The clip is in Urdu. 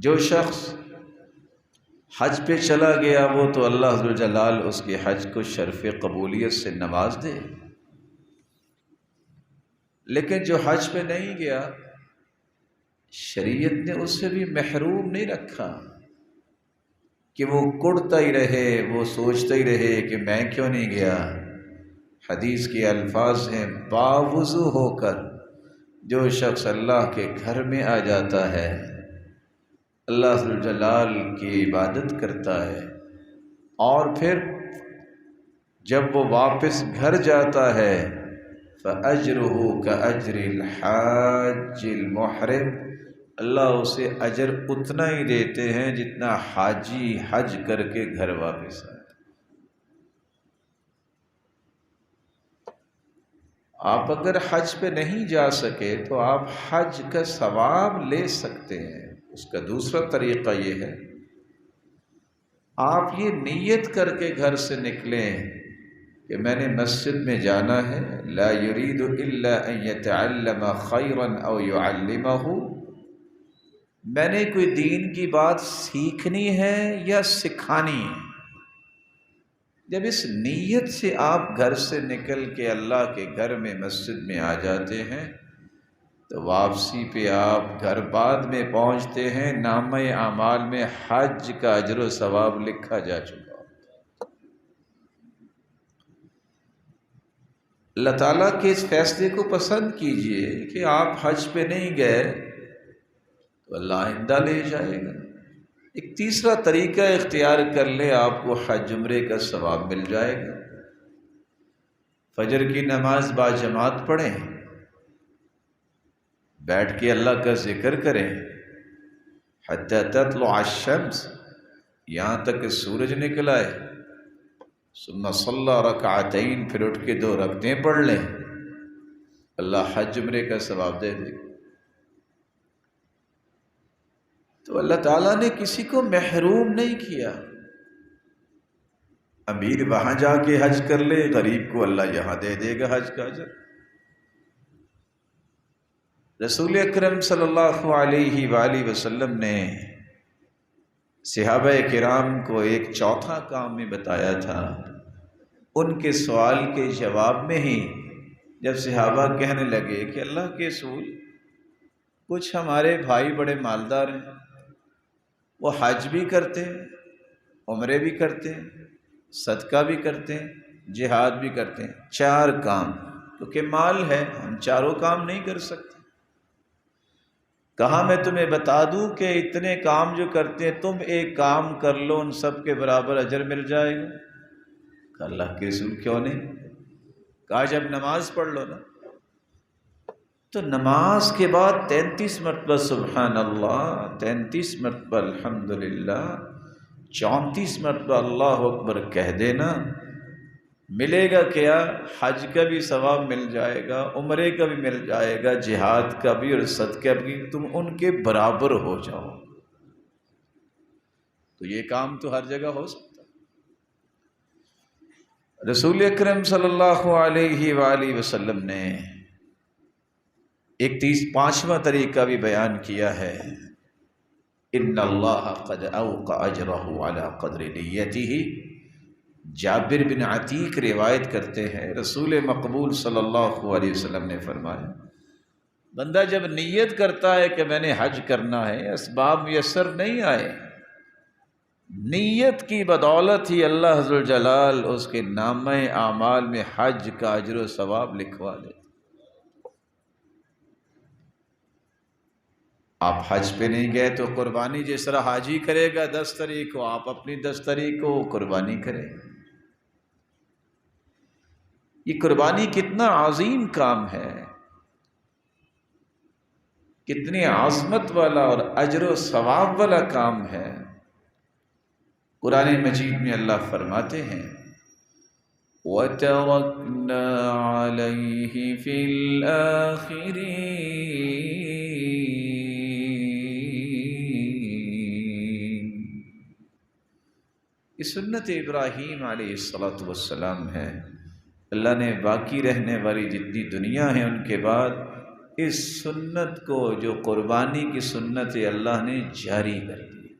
جو شخص حج پہ چلا گیا وہ تو اللہ ذو الجلال اس کے حج کو شرف قبولیت سے نواز دے، لیکن جو حج پہ نہیں گیا شریعت نے اس سے بھی محروم نہیں رکھا کہ وہ کڑتا ہی رہے، وہ سوچتا ہی رہے کہ میں کیوں نہیں گیا۔ حدیث کے الفاظ ہیں باوضو ہو کر جو شخص اللہ کے گھر میں آ جاتا ہے، اللہ ذو الجلال کی عبادت کرتا ہے، اور پھر جب وہ واپس گھر جاتا ہے فَأَجْرُهُ كَأَجْرِ الْحَاجِّ الْمُحْرِمِ، اللہ اسے اجر اتنا ہی دیتے ہیں جتنا حاجی حج کر کے گھر واپس آئے۔ آپ اگر حج پہ نہیں جا سکے تو آپ حج کا ثواب لے سکتے ہیں۔ اس کا دوسرا طریقہ یہ ہے، آپ یہ نیت کر کے گھر سے نکلیں کہ میں نے مسجد میں جانا ہے، لا يريد الا ان يتعلم خيرا او يعلمه، میں نے کوئی دین کی بات سیکھنی ہے یا سکھانی ہے۔ جب اس نیت سے آپ گھر سے نکل کے اللہ کے گھر میں مسجد میں آ جاتے ہیں تو واپسی پہ آپ گھر بعد میں پہنچتے ہیں، نامہ اعمال میں حج کا اجر و ثواب لکھا جا چکا۔ اللہ تعالیٰ کے اس فیصلے کو پسند کیجئے کہ آپ حج پہ نہیں گئے تو اللہ آئندہ لے جائے گا۔ ایک تیسرا طریقہ اختیار کر لے، آپ کو حج عمرے کا ثواب مل جائے گا۔ فجر کی نماز باجماعت پڑھیں، بیٹھ کے اللہ کا ذکر کریں حتی تطلع الشمس، یہاں تک کہ سورج نکل آئے، ثم صلی رکعتین، پھر اٹھ کے 2 رکعتیں پڑھ لیں، اللہ حج عمرے کا ثواب دے دے گا۔ تو اللہ تعالیٰ نے کسی کو محروم نہیں کیا۔ امیر وہاں جا کے حج کر لے، غریب کو اللہ یہاں دے دے گا حج کا اجر۔ رسول اکرم صلی اللہ علیہ وآلہ وسلم نے صحابہ کرام کو ایک چوتھا کام میں بتایا تھا۔ ان کے سوال کے جواب میں ہی جب صحابہ کہنے لگے کہ اللہ کے رسول، کچھ ہمارے بھائی بڑے مالدار ہیں، وہ حج بھی کرتے ہیں، عمرے بھی کرتے ہیں، صدقہ بھی کرتے ہیں، جہاد بھی کرتے ہیں، 4 کام، کیونکہ مال ہے ہم چاروں کام نہیں کر سکتے۔ کہا میں تمہیں بتا دوں کہ اتنے کام جو کرتے ہیں تم ایک کام کر لو ان سب کے برابر اجر مل جائے گا۔ کہا اللہ کے رسول کیوں نہیں؟ کہا جب نماز پڑھ لو نا، تو نماز کے بعد 33 مرتبہ سبحان اللہ، 33 مرتبہ الحمدللہ، 34 مرتبہ اللہ اکبر کہہ دینا، ملے گا کیا؟ حج کا بھی ثواب مل جائے گا، عمرے کا بھی مل جائے گا، جہاد کا بھی اور صدقہ بھی، تم ان کے برابر ہو جاؤ۔ تو یہ کام تو ہر جگہ ہو سکتا۔ رسول اکرم صلی اللہ علیہ وآلہ وسلم نے ایک 5واں طریقہ بھی بیان کیا ہے، ان اللہ قد اوقع اجرہ علی قدر نیتہ۔ جابر بن عتیق روایت کرتے ہیں رسول مقبول صلی اللہ علیہ وسلم نے فرمایا، بندہ جب نیت کرتا ہے کہ میں نے حج کرنا ہے، اسباب میسر نہیں آئے، نیت کی بدولت ہی اللہ ذو الجلال اس کے نامہ اعمال میں حج کا اجر و ثواب لکھوا دے۔ آپ حج پہ نہیں گئے تو قربانی جس طرح حاجی کرے گا 10 تاریخ کو، آپ اپنی 10 تاریخ کو قربانی کریں۔ یہ قربانی کتنا عظیم کام ہے، کتنی عظمت والا اور اجر و ثواب والا کام ہے۔ قرآن مجید میں اللہ فرماتے ہیں وَتَرَكْنَا عَلَيْهِ فِي الْآخِرِينَ، یہ سنت ابراہیم علیہ السلام ہے۔ اللہ نے باقی رہنے والی جتنی دنیا ہے ان کے بعد اس سنت کو جو قربانی کی سنت ہے اللہ نے جاری کر دی۔